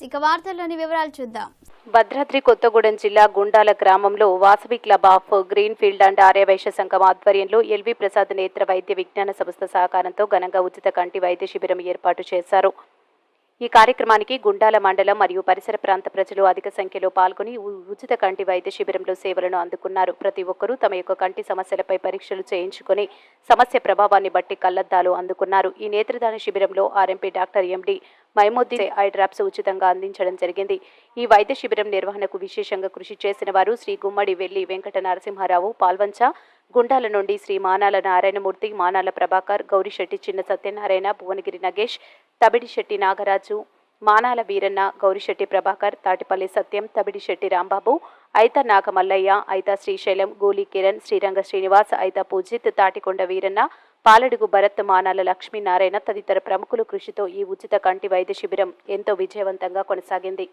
ఇక వార్తల్లోని వివరాలు చూద్దాం. భద్రాద్రి కొత్తగూడెం జిల్లా గుండాల గ్రామంలో Vasavi club of green field and Aryavysya Sangham ఆధ్వర్యంలో ఎల్వి ప్రసాద్ నేత్ర వైద్య విజ్ఞాన సంస్థ సహకారంతో ఘనంగా ఉచిత కంటి వైద్య శిబిరం ఏర్పాటు చేశారు. ఈ కార్యక్రమానికి గుండాల మండలం మరియు పరిసర ప్రాంత ప్రజలు అధిక సంఖ్యలో పాల్గొని ఉచిత కంటి వైద్య శిబిరంలో సేవలను అందుకున్నారు. ప్రతి ఒక్కరూ తమ యొక్క కంటి సమస్యలపై పరీక్షలు చేయించుకుని సమస్య ప్రభావాన్ని బట్టి కళ్లద్దాలు అందుకున్నారు. ఈ నేత్రదాన శిబిరంలో RMP doctor MD Maimoddin eye drops ఉచితంగా అందించడం జరిగింది. ఈ వైద్య శిబిరం నిర్వహణకు విశేషంగా కృషి చేసిన వారు శ్రీ గుమ్మడి వెల్లి వెంకట నరసింహారావు, పాల్వంచ, గుండాల నుండి శ్రీ మానాల నారాయణమూర్తి, మానాల ప్రభాకర్, గౌరిశెట్టి చిన్న సత్యనారాయణ, భువనగిరి నగేష్, తబిడిశెట్టి నాగరాజు, మానాల వీరన్న, గౌరిశెట్టి ప్రభాకర్, తాటిపల్లి సత్యం, తబిడిశెట్టి రాంబాబు, ఐత నాగమల్లయ్య, ఐత శ్రీశైలం, గోలి కిరణ్, శ్రీరంగ శ్రీనివాస్, ఐత పూజిత్, తాటికొండ వీరన్న, పాలడుగు భరత్, మానాల లక్ష్మీనారాయణ తదితర ప్రముఖుల కృషితో ఈ ఉచిత కంటి వైద్య శిబిరం ఎంతో విజయవంతంగా కొనసాగింది.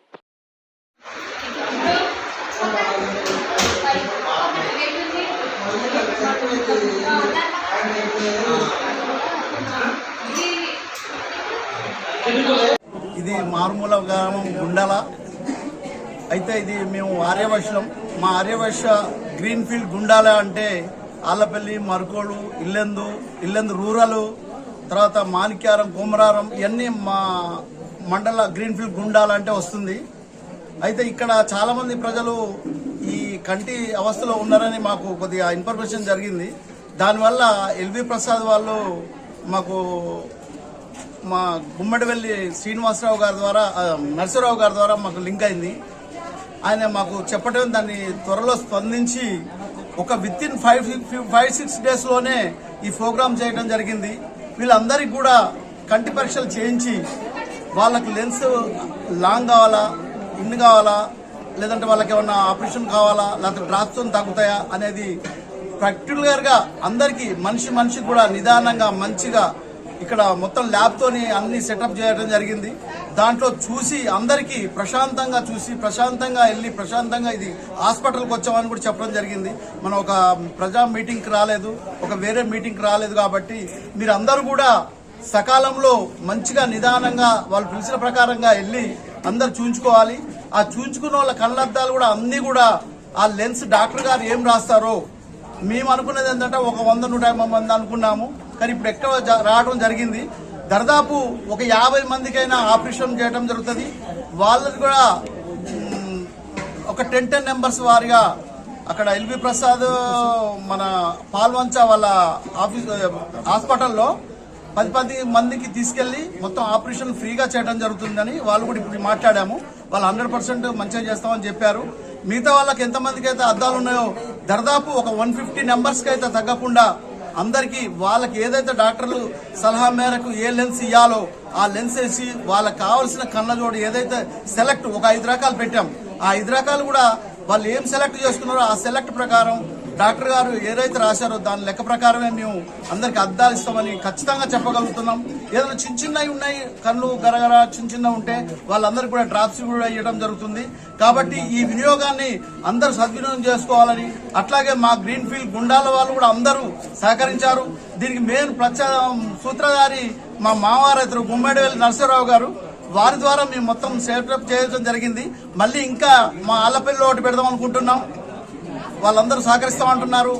ఇది మారుమూల గ్రామం గుండాల. అయితే ఇది మేము ఆర్యవైశ్యం. మా ఆర్యవైశ్య గ్రీన్ ఫీల్డ్ గుండాల అంటే ఆళ్లపల్లి, మరుకోడు, ఇల్లెందు రూరల్, తర్వాత మాణిక్యారం, కొమరారం ఇవన్నీ మా మండల గ్రీన్ ఫీల్డ్ గుండాల అంటే వస్తుంది. అయితే ఇక్కడ చాలా మంది ప్రజలు ఈ కంటి అవస్థలో ఉన్నారని మాకు కొద్దిగా ఇన్ఫర్మేషన్ జరిగింది. దానివల్ల ఎల్వి ప్రసాద్ వాళ్ళు మాకు మా గుమ్మడివెల్లి శ్రీనివాసరావు గారి ద్వారా, నరసింహరావు గారి ద్వారా మాకు లింక్ అయింది. ఆయన మాకు చెప్పడం దాన్ని త్వరలో స్పందించి ఒక విత్ ఇన్ 5-6 డేస్లోనే ఈ ప్రోగ్రామ్ చేయడం జరిగింది. వీళ్ళందరికీ కూడా కంటి పరీక్షలు చేయించి వాళ్ళకి లెన్స్ లాంగ్ కావాలా, ఇన్ కావాలా, లేదంటే వాళ్ళకి ఏమన్నా ఆపరేషన్ కావాలా, లేకపోతే డ్రాప్స్తో తగ్గుతాయా అనేది ప్రాక్టికల్గా అందరికీ మనిషికి కూడా నిదానంగా మంచిగా ఇక్కడ మొత్తం ల్యాబ్తోని అన్ని సెటప్ చేయడం జరిగింది. దాంట్లో చూసి అందరికీ ప్రశాంతంగా వెళ్ళి ప్రశాంతంగా ఇది హాస్పిటల్కి వచ్చామని కూడా చెప్పడం జరిగింది. మనం ఒక ప్రజా మీటింగ్కి రాలేదు, ఒక వేరే మీటింగ్కి రాలేదు. కాబట్టి మీరు అందరూ కూడా సకాలంలో మంచిగా నిదానంగా వాళ్ళు పిలిచిన ప్రకారంగా వెళ్ళి అందరు చూయించుకోవాలి. ఆ చూయించుకున్న వాళ్ళ కళ్ళద్దాలు కూడా అన్ని కూడా ఆ లెన్స్ డాక్టర్ గారు ఏం రాస్తారో, మేము అనుకున్నది ఏంటంటే ఒక 100-150 మంది అనుకున్నాము, కానీ ఇప్పుడు ఎక్కువ రావడం జరిగింది. దాదాపు ఒక 50 మందికైనా ఆపరేషన్ చేయడం జరుగుతుంది. వాళ్ళది కూడా ఒక 10 నెంబర్స్ వారిగా అక్కడ ఎల్వి ప్రసాద్ మన పాల్వంచ వాళ్ళ ఆఫీస్ హాస్పిటల్లో 10 మందికి తీసుకెళ్లి మొత్తం ఆపరేషన్ ఫ్రీగా చేయడం జరుగుతుందని వాళ్ళు కూడా ఇప్పుడు మాట్లాడాము. వాళ్ళు 100% మంచిగా చేస్తామని చెప్పారు. మిగతా వాళ్ళకి ఎంతమందికి అయితే అద్దాలు ఉన్నాయో దాదాపు ఒక 150 నెంబర్స్కి అయితే తగ్గకుండా అందరికీ వాళ్ళకి ఏదైతే డాక్టర్లు సలహా మేరకు ఏ లెన్స్ ఇవ్వాలో ఆ లెన్స్ వేసి వాళ్ళకి కావాల్సిన కళ్ళజోడు ఏదైతే సెలెక్ట్ ఒక 5 రకాలు పెట్టాం. ఆ 5 రకాలు కూడా వాళ్ళు ఏం సెలెక్ట్ చేసుకున్నారో ఆ సెలెక్ట్ ప్రకారం డాక్టర్ గారు ఏదైతే రాశారో దాని లెక్క ప్రకారమే మేము అందరికి అద్దాలు ఇస్తామని ఖచ్చితంగా చెప్పగలుగుతున్నాం. ఏదైనా చిన్నవి ఉన్నాయి, కళ్ళు గరగర చిన్న ఉంటే వాళ్ళందరికీ కూడా డ్రాప్స్ కూడా ఇవ్వడం జరుగుతుంది. కాబట్టి ఈ వినియోగాన్ని అందరూ సద్వినియోగం చేసుకోవాలని, అట్లాగే మా గ్రీన్ ఫీల్డ్ గుండాల వాళ్ళు కూడా అందరూ సహకరించారు. దీనికి మెయిన్ సూత్రధారి మా మావారైతులు గుమ్మడివెల్లి నరసింహరావు గారు. వారి ద్వారా మేము మొత్తం సెటప్ చేయడం జరిగింది. మళ్ళీ ఇంకా మా ఆళ్లపల్లిలో ఒకటి పెడదాం అనుకుంటున్నాం. వాళ్ళందరూ సహకరిస్తామంటున్నారు.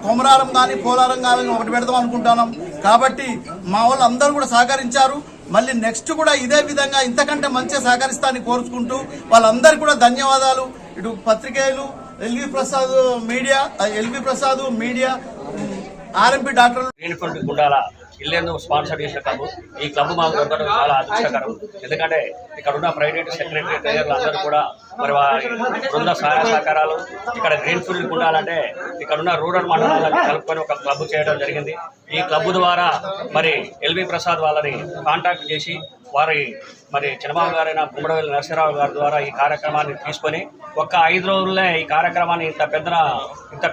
కొమరారం కానీ పోలారం కానీ ఒకటి పెడదాం అనుకుంటున్నాం. కాబట్టి మా వాళ్ళందరూ కూడా సహకరించారు. మళ్ళీ నెక్స్ట్ కూడా ఇదే విధంగా ఇంతకంటే మంచిగా సహకరిస్తానని కోరుకుంటూ వాళ్ళందరికీ కూడా ధన్యవాదాలు. ఇటు పత్రికేయులు, ఎల్వి ప్రసాద్ మీడియా, ఆర్ఎంపీ డాక్టర్లు, ఇల్లేందు స్పాన్సర్ చేసిన క్లబ్. ఈ క్లబ్ మాకు దొరకడం చాలా అదృష్టకరం. ఎందుకంటే ఇక్కడ ఉన్న ప్రైవేట్ సెక్రటరీ ట్రైనర్లు అందరూ కూడా మరి వారి బృంద సహాయ సహకారాలు ఇక్కడ గ్రీన్ ఫీల్డ్ ఉండాలంటే ఇక్కడ ఉన్న రూరల్ మండలాలను కలుపుకొని ఒక క్లబ్ చేయడం జరిగింది. ఈ క్లబ్ ద్వారా మరి ఎల్వి ప్రసాద్ వాళ్ళని కాంటాక్ట్ చేసి వారి మరి చిన్నబాబు గారైన గుమ్మడివెల్లి నరసింహరావు గారి ద్వారా ఈ కార్యక్రమాన్ని తీసుకొని ఒక్క 5 రోజుల్లో ఈ కార్యక్రమాన్ని ఇంత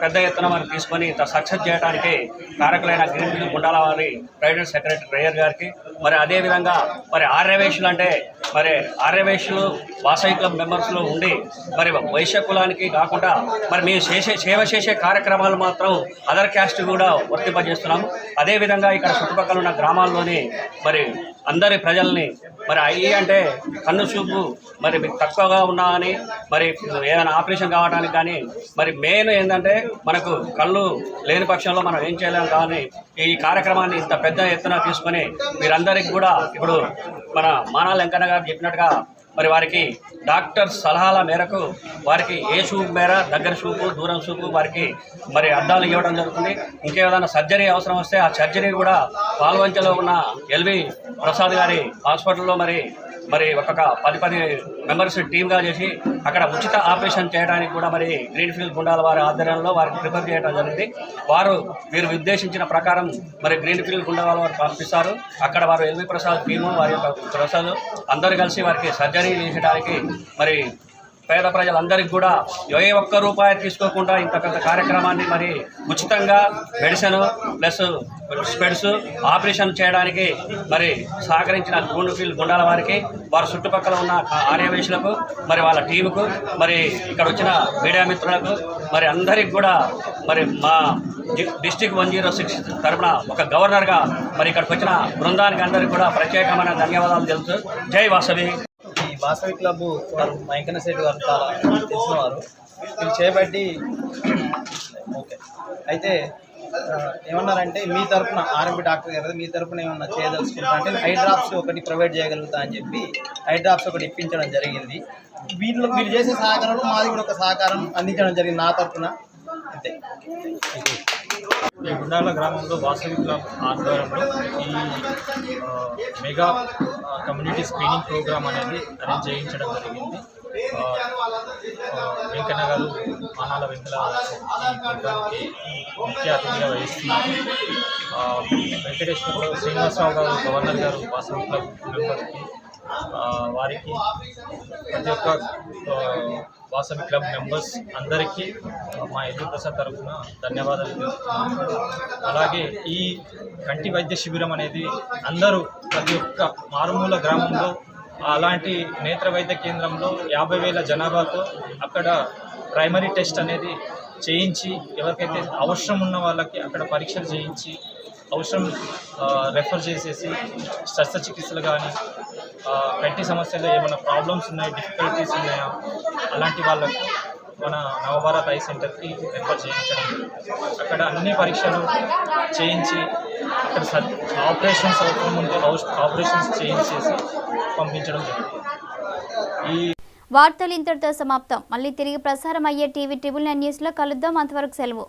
పెద్ద ఎత్తున మరి తీసుకొని ఇంత సక్సెస్ చేయడానికి కారకులైన గ్రీన్ ఫీల్డ్ గుండాల వారి ప్రైవేట్ సెక్రటరీ ట్రైనర్ గారికి, మరి అదేవిధంగా మరి ఆర్యవైశ్యులు అంటే మరి ఆర్యవైశ్యులు వాసవి క్లబ్ మెంబర్స్లో ఉండి మరి వైశ్య కులానికి కాకుండా మరి మేము సేవ చేసే కార్యక్రమాలు మాత్రం అదర్ క్యాస్ట్ కూడా వర్తింపజేస్తున్నాము. అదేవిధంగా ఇక్కడ చుట్టుపక్కల ఉన్న గ్రామాల్లోని మరి అందరి ప్రజల్ని మరి అయ్యి అంటే కన్ను చూపు మరి మీకు తక్కువగా ఉన్నా అని మరి ఏదైనా ఆపరేషన్ కావడానికి కానీ మరి మెయిన్ ఏంటంటే మనకు కళ్ళు లేని పక్షంలో మనం ఏం చేయలేం కానీ ఈ కార్యక్రమాన్ని ఇంత పెద్ద ఎత్తున తీసుకొని మీరందరికీ కూడా ఇప్పుడు మన మానాల వెంకన్న గారు చెప్పినట్టుగా మరి వారికి డాక్టర్ సలహాల మేరకు వారికి ఏ చూపు మేర దగ్గర చూపు దూరం చూపు వారికి మరి అద్దాలు ఇవ్వడం జరుగుతుంది. ఇంకేదైనా సర్జరీ అవసరం వస్తే ఆ సర్జరీ కూడా పాల్వంచలో ఉన్న ఎల్వి ప్రసాద్ గారి హాస్పిటల్లో మరి ఒక 10 మెంబర్స్ టీమ్గా చేసి అక్కడ ఉచిత ఆపరేషన్ చేయడానికి కూడా మరి గ్రీన్ఫీల్డ్ గుండాల వారి ఆధ్వర్యంలో వారికి ప్రిపేర్ చేయడం జరిగింది. వీరు ఉద్దేశించిన ప్రకారం మరి గ్రీన్ఫీల్డ్ గుండాల వారు పంపిస్తారు. అక్కడ వారు ఎల్వి ప్రసాద్ టీము వారి యొక్క ప్రసాద్ అందరూ కలిసి వారికి సర్జరీ చేసడానికి మరి పేద ప్రజలందరికీ కూడా ఏ ఒక్క రూపాయి తీసుకోకుండా ఇంత పెద్ద కార్యక్రమాన్ని మరి ఉచితంగా మెడిసిన్ ప్లస్ స్పెడ్స్ ఆపరేషన్ చేయడానికి మరి సహకరించిన గ్రీన్ఫీల్డ్ గుండాల వారికి వారి చుట్టుపక్కల ఉన్న ఆర్యవేశులకు మరి వాళ్ళ టీముకు మరి ఇక్కడ వచ్చిన మీడియా మిత్రులకు మరి అందరికి కూడా మరి మా డిస్ట్రిక్ట్ 106 తరఫున ఒక గవర్నర్గా మరి ఇక్కడికి వచ్చిన బృందానికి అందరికీ కూడా ప్రత్యేకమైన ధన్యవాదాలు తెలుసు. జై వాసవి. ఈ వాసవి క్లబ్ వారు వెంకన్న శెట్టి గారు చాలా తెలిసిన వారు వీళ్ళు చేయబట్టి ఓకే అయితే ఏమన్నారంటే మీ తరఫున ఆర్ఎంపీ డాక్టర్ గారు మీ తరఫున ఏమన్నా చేయదలుచుకుంటా అంటే ఐ డ్రాప్స్ ఒకటి ప్రొవైడ్ చేయగలుగుతా అని చెప్పి ఐ డ్రాప్స్ ఒకటి ఇప్పించడం జరిగింది. వీళ్ళు చేసే సహకారంలో మాది కూడా ఒక సహకారం అందించడం జరిగింది నా తరఫున అంతే. ఈ గుండాల గ్రామంలో వాసవి క్లబ్ ఆధ్వర్యంలో ఈ మెగా కమ్యూనిటీ స్క్రీనింగ్ ప్రోగ్రామ్ అనేది అరేంజ్ చేయించడం జరిగింది. వెంకన్న గారు మానాల వెంకల ఈ ప్రోగ్రామ్కి ముఖ్య అతిథిగా వహిస్తున్నారు. వెంకటేశ్వర శ్రీనివాసరావు గారు గవర్నర్ గారు వాసవి క్లబ్ మెంబర్కి వారికి ప్రతి ఒక్క వాసవి క్లబ్ మెంబర్స్ అందరికీ మా ఎల్వి ప్రసాద్ తరఫున ధన్యవాదాలు తెలుపుతున్నాను. అలాగే ఈ కంటి వైద్య శిబిరం అనేది అందరూ ప్రతి ఒక్క మారుమూల గ్రామంలో అలాంటి నేత్ర వైద్య కేంద్రంలో 50,000 జనాభాతో అక్కడ ప్రైమరీ టెస్ట్ అనేది చేయించి ఎవరికైతే అవసరం ఉన్న వాళ్ళకి అక్కడ పరీక్షలు చేయించి అవసరం రెఫర్ చేసేసి శస్త్రచికిత్సలు కానీ కంటి సమస్యలు ఏమైనా ప్రాబ్లమ్స్ ఉన్నాయి డిఫికల్టీస్ ఉన్నాయా అలాంటి వాళ్ళకు మన నవభారత్ ఐ సెంటర్కి రెఫర్ చేయించడం అక్కడ అన్ని పరీక్షలు చేయించి అక్కడ ఆపరేషన్స్ అవసరం ఉంటే ఆపరేషన్స్ చేయించేసి పంపించడం జరుగుతుంది. ఈ వార్తలు ఇంతటితో సమాప్తం. మళ్ళీ తిరిగి ప్రసారం అయ్యే టీవీ 9 న్యూస్లో కలుద్దాం. అంతవరకు సెలవు.